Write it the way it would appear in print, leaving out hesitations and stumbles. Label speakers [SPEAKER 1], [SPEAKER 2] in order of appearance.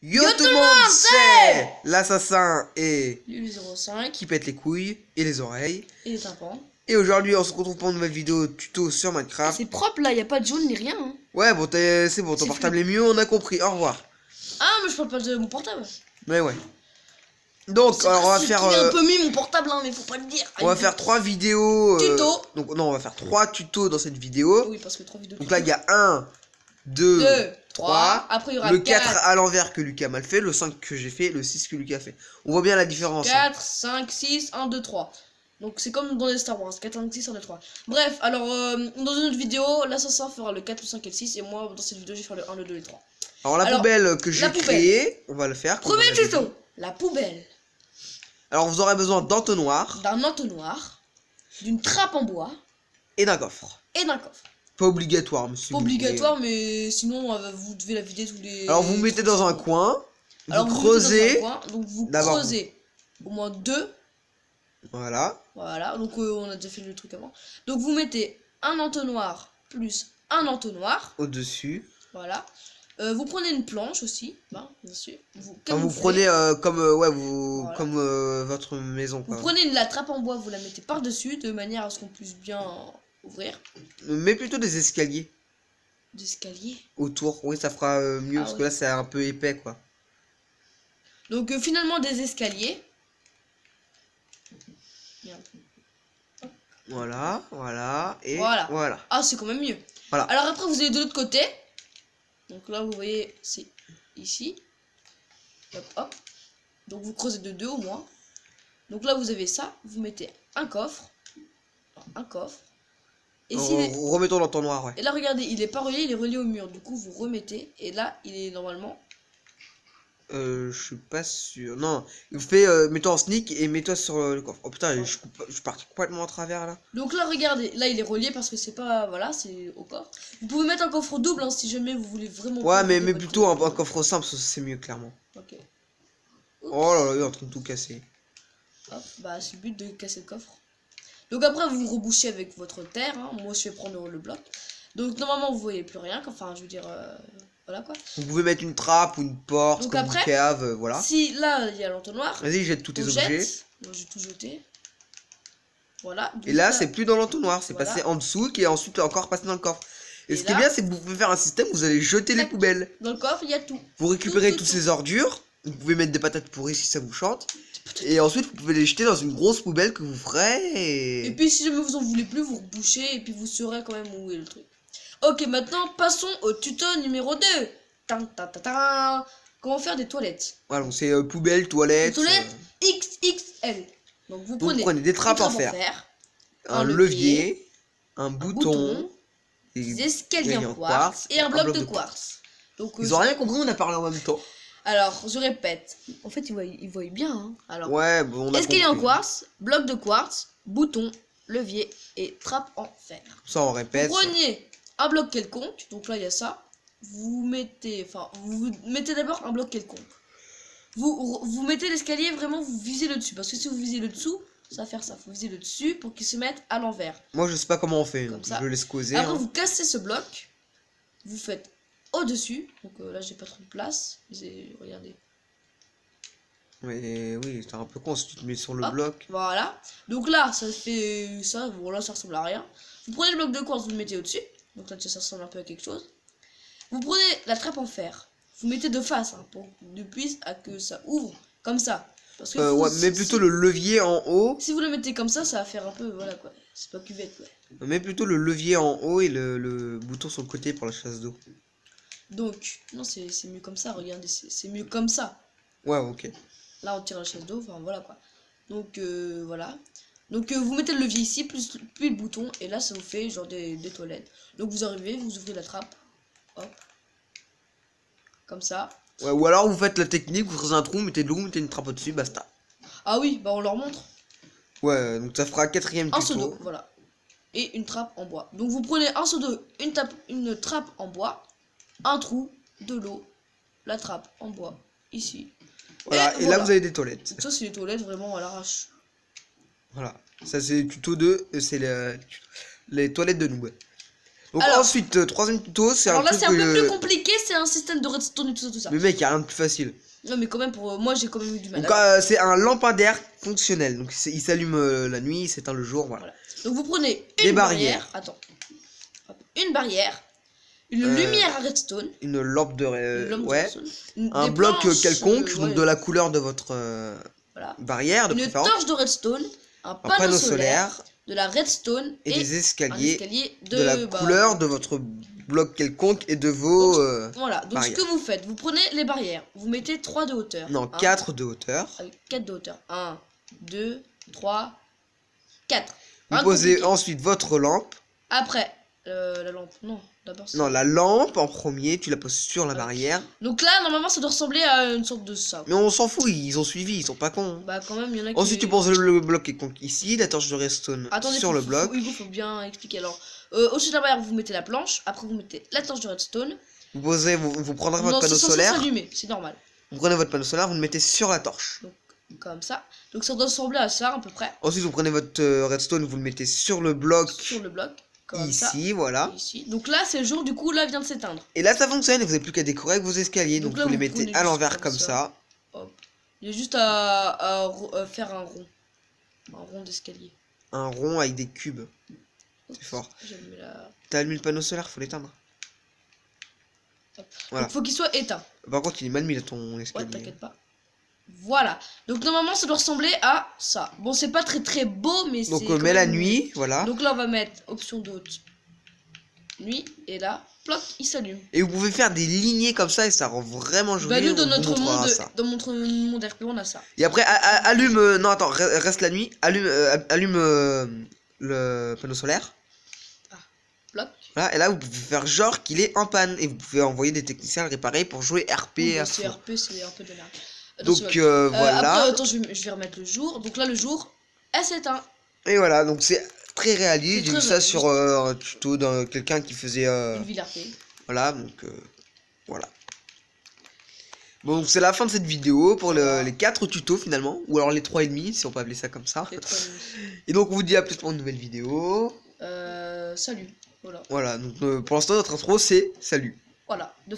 [SPEAKER 1] Yo tout le monde, c'est l'assassin et
[SPEAKER 2] Lulu05
[SPEAKER 1] qui pète les couilles et les oreilles.
[SPEAKER 2] et les tympans.
[SPEAKER 1] Et aujourd'hui, on se retrouve pour une nouvelle vidéo tuto sur Minecraft.
[SPEAKER 2] C'est propre là, y a pas de jaune ni rien. Hein.
[SPEAKER 1] Ouais, bon, c'est bon, ton
[SPEAKER 2] C'est
[SPEAKER 1] portable est mieux, on a compris. Au revoir.
[SPEAKER 2] Ah, mais je parle pas de mon portable.
[SPEAKER 1] Mais ouais. Donc, alors, on va faire.
[SPEAKER 2] un peu mis mon portable, hein, mais faut pas le dire.
[SPEAKER 1] On va faire 3 vidéos.
[SPEAKER 2] Tuto.
[SPEAKER 1] Donc, non, on va faire 3 tutos dans cette vidéo.
[SPEAKER 2] Oui, parce que 3 vidéos.
[SPEAKER 1] Donc là, il y a 1, 2, 3.
[SPEAKER 2] Après, il y aura
[SPEAKER 1] Le 4 à l'envers que Lucas a mal fait, le 5 que j'ai fait, le 6 que Lucas a fait. On voit bien la différence.
[SPEAKER 2] 4, 5, 6, 1, 2, 3. Donc c'est comme dans les Star Wars, 4, 5, 6, 1, 2, 3. Bref, alors dans une autre vidéo, l'assassin fera le 4, le 5 et le 6. Et moi, dans cette vidéo, je vais faire le 1, le 2 et le 3.
[SPEAKER 1] Alors la poubelle que j'ai créée, on va le faire.
[SPEAKER 2] Premier tuto, la poubelle.
[SPEAKER 1] Alors vous aurez besoin d'entonnoir.
[SPEAKER 2] D'un entonnoir, d'une trappe en bois.
[SPEAKER 1] Et d'un coffre.
[SPEAKER 2] Et d'un coffre.
[SPEAKER 1] Pas obligatoire, monsieur.
[SPEAKER 2] Pas obligatoire, mais sinon vous devez la vider tous les...
[SPEAKER 1] Alors vous mettez dans un coin.
[SPEAKER 2] Alors
[SPEAKER 1] vous creusez.
[SPEAKER 2] Donc vous creusez au moins 2.
[SPEAKER 1] Voilà.
[SPEAKER 2] Voilà, donc on a déjà fait le truc avant. Donc vous mettez un entonnoir plus un entonnoir.
[SPEAKER 1] Au-dessus.
[SPEAKER 2] Voilà. Vous prenez une planche aussi, bien sûr.
[SPEAKER 1] Vous prenez comme
[SPEAKER 2] voilà.
[SPEAKER 1] comme votre maison. Quoi.
[SPEAKER 2] Vous prenez la trappe en bois, vous la mettez par-dessus de manière à ce qu'on puisse bien ouvrir.
[SPEAKER 1] Mais plutôt des escaliers.
[SPEAKER 2] Des escaliers
[SPEAKER 1] autour, oui, ça fera mieux parce que là c'est un peu épais quoi.
[SPEAKER 2] Donc finalement des escaliers. Merde.
[SPEAKER 1] Voilà, voilà, et
[SPEAKER 2] voilà.
[SPEAKER 1] Voilà.
[SPEAKER 2] Ah, c'est quand même mieux.
[SPEAKER 1] Voilà.
[SPEAKER 2] Alors après, vous allez de l'autre côté. Donc là, vous voyez, c'est ici. Hop, hop. Donc vous creusez de 2 au moins. Donc là, vous avez ça. Vous mettez un coffre. Un coffre. Et
[SPEAKER 1] remettons l'entonnoir, ouais.
[SPEAKER 2] Et là, regardez, il est pas relié, il est relié au mur. Du coup, vous remettez. Et là, il est normalement...
[SPEAKER 1] je suis pas sûr. Non, fais mets-toi en sneak et mets-toi sur le coffre. Oh putain, ouais. je pars complètement en travers là.
[SPEAKER 2] Donc là, regardez, là il est relié parce que c'est pas. Voilà, c'est au coffre. Vous pouvez mettre un coffre double hein, si jamais vous voulez vraiment.
[SPEAKER 1] Ouais, mais plutôt un coffre simple, c'est mieux clairement.
[SPEAKER 2] Ok.
[SPEAKER 1] Oups. Oh là là, il est en train de tout casser.
[SPEAKER 2] Hop, bah c'est le but de casser le coffre. Donc après, vous rebouchez avec votre terre. Hein. Moi, je vais prendre le bloc. Donc normalement, vous voyez plus rien. Enfin, je veux dire. Voilà quoi.
[SPEAKER 1] Vous pouvez mettre une trappe ou une porte,
[SPEAKER 2] donc
[SPEAKER 1] comme
[SPEAKER 2] après,
[SPEAKER 1] une cave, voilà.
[SPEAKER 2] Si là il y a l'entonnoir,
[SPEAKER 1] vas-y, jette tous tes objets.
[SPEAKER 2] Moi j'ai tout jeté. Voilà.
[SPEAKER 1] Et là, c'est plus dans l'entonnoir, c'est
[SPEAKER 2] voilà.
[SPEAKER 1] passé en dessous qui est ensuite encore passé dans le coffre. Et ce qui est bien, c'est que vous pouvez faire un système où vous allez jeter les poubelles.
[SPEAKER 2] Dans le coffre, il y a tout.
[SPEAKER 1] Vous récupérez toutes ces ordures. Vous pouvez mettre des patates pourries si ça vous chante. Et ensuite, vous pouvez les jeter dans une grosse poubelle que vous ferez.
[SPEAKER 2] Et puis, si jamais vous en voulez plus, vous rebouchez et puis vous saurez quand même où est le truc. Ok, maintenant, passons au tuto numéro 2. Comment faire des toilettes.
[SPEAKER 1] Voilà, donc c'est poubelle, toilette.
[SPEAKER 2] Toilettes XXL. Donc vous
[SPEAKER 1] prenez des trappes en fer, un levier, un bouton,
[SPEAKER 2] des escaliers en quartz et un bloc de quartz. Donc,
[SPEAKER 1] ils ont rien compris, on a parlé en même temps.
[SPEAKER 2] Alors, je répète. En fait, ils voient bien. Hein. Alors,
[SPEAKER 1] ouais, bon, on a
[SPEAKER 2] escalier en quartz, bloc de quartz, bouton, levier et trappe en fer.
[SPEAKER 1] Ça, on répète.
[SPEAKER 2] Vous prenez un bloc quelconque. Donc là, il y a ça. Vous mettez d'abord un bloc quelconque. Vous mettez l'escalier, vraiment, vous visez le dessus. Parce que si vous visez le dessous, ça va faire ça. Faut viser le dessus pour qu'il se mette à l'envers.
[SPEAKER 1] Moi, je sais pas comment on fait.
[SPEAKER 2] Comme ça.
[SPEAKER 1] Je laisse causer.
[SPEAKER 2] Après,
[SPEAKER 1] hein.
[SPEAKER 2] vous cassez ce bloc. Vous faites au-dessus. Donc là, j'ai pas trop de place. Regardez.
[SPEAKER 1] Mais oui, c'est un peu con si tu te mets sur le
[SPEAKER 2] Hop,
[SPEAKER 1] bloc.
[SPEAKER 2] Voilà. Donc là, ça fait ça. Bon, là, ça ressemble à rien. Vous prenez le bloc de quartz, vous le mettez au-dessus. Donc là, ça ressemble un peu à quelque chose. Vous prenez la trappe en fer. Vous mettez de face hein, pour depuis à que ça ouvre comme ça. Parce que
[SPEAKER 1] ouais, mais plutôt le levier en haut.
[SPEAKER 2] Si vous le mettez comme ça va faire un peu voilà quoi. C'est pas cuvette ouais.
[SPEAKER 1] Mais plutôt le levier en haut et le bouton sur le côté pour la chasse d'eau.
[SPEAKER 2] Donc non c'est mieux comme ça. Regardez c'est mieux comme ça.
[SPEAKER 1] Ouais ok.
[SPEAKER 2] Là on tire la chasse d'eau. Enfin voilà quoi. Donc voilà. Donc vous mettez le levier ici puis le bouton et là ça vous fait genre des toilettes. Donc vous arrivez, vous ouvrez la trappe. Hop. Comme ça.
[SPEAKER 1] Ouais, ou alors vous faites la technique, vous creusez un trou, mettez de l'eau, mettez une trappe au-dessus, basta.
[SPEAKER 2] Ah oui, bah on leur montre.
[SPEAKER 1] Ouais, donc ça fera 4ème tuto.
[SPEAKER 2] Un seau d'eau, voilà. Et une trappe en bois. Donc vous prenez un seau d'eau, une trappe en bois, un trou, de l'eau, la trappe en bois, ici.
[SPEAKER 1] Voilà, et là vous avez des toilettes.
[SPEAKER 2] Donc ça c'est les toilettes vraiment à l'arrache.
[SPEAKER 1] Voilà, ça c'est le tuto 2, c'est les toilettes de noob. Donc
[SPEAKER 2] Alors-
[SPEAKER 1] ensuite, troisième tuto, c'est un
[SPEAKER 2] Alors là,
[SPEAKER 1] truc
[SPEAKER 2] c'est un peu
[SPEAKER 1] que-
[SPEAKER 2] plus compliqué, c'est un système de redstone et tout ça.
[SPEAKER 1] Mais mec, y a rien de plus facile.
[SPEAKER 2] Non, mais quand même, pour moi, j'ai quand même eu du mal.
[SPEAKER 1] Donc c'est un lampadaire fonctionnel. Donc il s'allume la nuit, il s'éteint le jour, voilà.
[SPEAKER 2] Voilà. Donc vous prenez
[SPEAKER 1] Des
[SPEAKER 2] une
[SPEAKER 1] barrières.
[SPEAKER 2] barrière. Attends. Hop. Une barrière. Une
[SPEAKER 1] Euh,
[SPEAKER 2] lumière à redstone.
[SPEAKER 1] Une lampe de...
[SPEAKER 2] Une lampe de
[SPEAKER 1] ouais.
[SPEAKER 2] redstone,
[SPEAKER 1] Un
[SPEAKER 2] des
[SPEAKER 1] bloc
[SPEAKER 2] planches,
[SPEAKER 1] quelconque,
[SPEAKER 2] ouais,
[SPEAKER 1] donc de la couleur de votre
[SPEAKER 2] voilà.
[SPEAKER 1] barrière de
[SPEAKER 2] Une
[SPEAKER 1] préférence.
[SPEAKER 2] torche de redstone. Un
[SPEAKER 1] Un
[SPEAKER 2] panneau solaire. De la redstone.
[SPEAKER 1] et des
[SPEAKER 2] un
[SPEAKER 1] escaliers
[SPEAKER 2] escalier
[SPEAKER 1] de la
[SPEAKER 2] bah,
[SPEAKER 1] couleur de votre bloc quelconque et de vos...
[SPEAKER 2] Voilà, donc
[SPEAKER 1] barrières.
[SPEAKER 2] ce que vous faites, vous prenez les barrières, vous mettez 3 de hauteur.
[SPEAKER 1] non, 4 de hauteur.
[SPEAKER 2] Avec 4 de hauteur. 1, 2, 3, 4.
[SPEAKER 1] Vous posez ensuite votre lampe.
[SPEAKER 2] Après, la lampe, non, d'abord ça.
[SPEAKER 1] Non, la lampe en premier, tu la poses sur la
[SPEAKER 2] Ouais.
[SPEAKER 1] barrière.
[SPEAKER 2] Donc là, normalement, ça doit ressembler à une sorte de ça.
[SPEAKER 1] Mais on s'en fout, ils ont suivi, ils sont pas cons.
[SPEAKER 2] Bah, quand même, il y en a qui.
[SPEAKER 1] Ensuite, tu poses le bloc quelconque ici, la torche de redstone
[SPEAKER 2] Attendez,
[SPEAKER 1] sur le bloc.
[SPEAKER 2] Hugo, faut bien expliquer. Alors, au-dessus de la barrière, vous mettez la planche. Après, vous mettez la torche de redstone.
[SPEAKER 1] Vous posez, vous prendrez votre
[SPEAKER 2] Non,
[SPEAKER 1] panneau
[SPEAKER 2] c'est censé
[SPEAKER 1] solaire.
[SPEAKER 2] s'allumer, c'est normal.
[SPEAKER 1] Vous prenez votre panneau solaire, vous le mettez sur la torche.
[SPEAKER 2] Comme ça. Donc, ça doit ressembler à ça, à peu près.
[SPEAKER 1] Ensuite, vous prenez votre redstone, vous le mettez sur le bloc
[SPEAKER 2] Sur le bloc. Comme ça.
[SPEAKER 1] ici, voilà.
[SPEAKER 2] Ici. Donc là, c'est le jour, du coup, là, vient de s'éteindre.
[SPEAKER 1] Et là, ça fonctionne et vous n'avez plus qu'à décorer avec vos escaliers.
[SPEAKER 2] Donc
[SPEAKER 1] Donc,
[SPEAKER 2] là,
[SPEAKER 1] vous les
[SPEAKER 2] vous
[SPEAKER 1] mettez
[SPEAKER 2] prenez
[SPEAKER 1] à
[SPEAKER 2] juste
[SPEAKER 1] l'envers
[SPEAKER 2] comme
[SPEAKER 1] comme
[SPEAKER 2] ça.
[SPEAKER 1] ça.
[SPEAKER 2] Hop. Il y a juste à faire un rond. Un rond d'escalier.
[SPEAKER 1] Un rond avec des cubes. C'est fort.
[SPEAKER 2] J'ai mis la...
[SPEAKER 1] T'as allumé le panneau solaire, faut l'éteindre.
[SPEAKER 2] Hop.
[SPEAKER 1] Voilà.
[SPEAKER 2] Donc, faut qu'il soit éteint.
[SPEAKER 1] Par contre, il est mal mis là, ton
[SPEAKER 2] Ouais,
[SPEAKER 1] escalier.
[SPEAKER 2] t'inquiète pas. Voilà. Donc normalement ça doit ressembler à ça. Bon, c'est pas très très beau, mais c'est.
[SPEAKER 1] Donc,
[SPEAKER 2] quand
[SPEAKER 1] on met la
[SPEAKER 2] même-
[SPEAKER 1] nuit, voilà.
[SPEAKER 2] Donc là on va mettre option d'haute. Nuit, et là, ploc, il s'allume.
[SPEAKER 1] Et vous pouvez faire des lignées comme ça et ça rend vraiment joli.
[SPEAKER 2] Bah nous dans
[SPEAKER 1] on vous
[SPEAKER 2] notre
[SPEAKER 1] montrera
[SPEAKER 2] monde,
[SPEAKER 1] ça.
[SPEAKER 2] dans notre monde RP on a ça.
[SPEAKER 1] Et après, allume. Non, attends, reste la nuit. Allume le panneau solaire.
[SPEAKER 2] Ploc.
[SPEAKER 1] Voilà, et là, vous pouvez faire genre qu'il est en panne. Et vous pouvez envoyer des techniciens le réparer pour jouer RP
[SPEAKER 2] Oui,
[SPEAKER 1] à
[SPEAKER 2] bah, c'est
[SPEAKER 1] fond.
[SPEAKER 2] RP, c'est un peu de merde.
[SPEAKER 1] Donc,
[SPEAKER 2] Attention,
[SPEAKER 1] voilà.
[SPEAKER 2] Après, attends, je vais remettre le jour. Donc là, le jour, elle s'éteint.
[SPEAKER 1] Et voilà, donc c'est très réaliste.
[SPEAKER 2] C'est
[SPEAKER 1] J'ai
[SPEAKER 2] très
[SPEAKER 1] vu ça
[SPEAKER 2] réaliste.
[SPEAKER 1] sur un tuto d'un quelqu'un qui faisait.
[SPEAKER 2] Une ville RP.
[SPEAKER 1] Voilà, donc voilà. Bon, donc c'est la fin de cette vidéo pour
[SPEAKER 2] Voilà.
[SPEAKER 1] les 4 tutos finalement. Ou alors les 3,5 si on peut appeler ça comme ça.
[SPEAKER 2] Les 3 minutes.
[SPEAKER 1] Et donc on vous dit à plus pour une nouvelle vidéo.
[SPEAKER 2] Salut. Voilà.
[SPEAKER 1] Voilà, donc pour l'instant notre intro c'est salut.
[SPEAKER 2] Voilà. De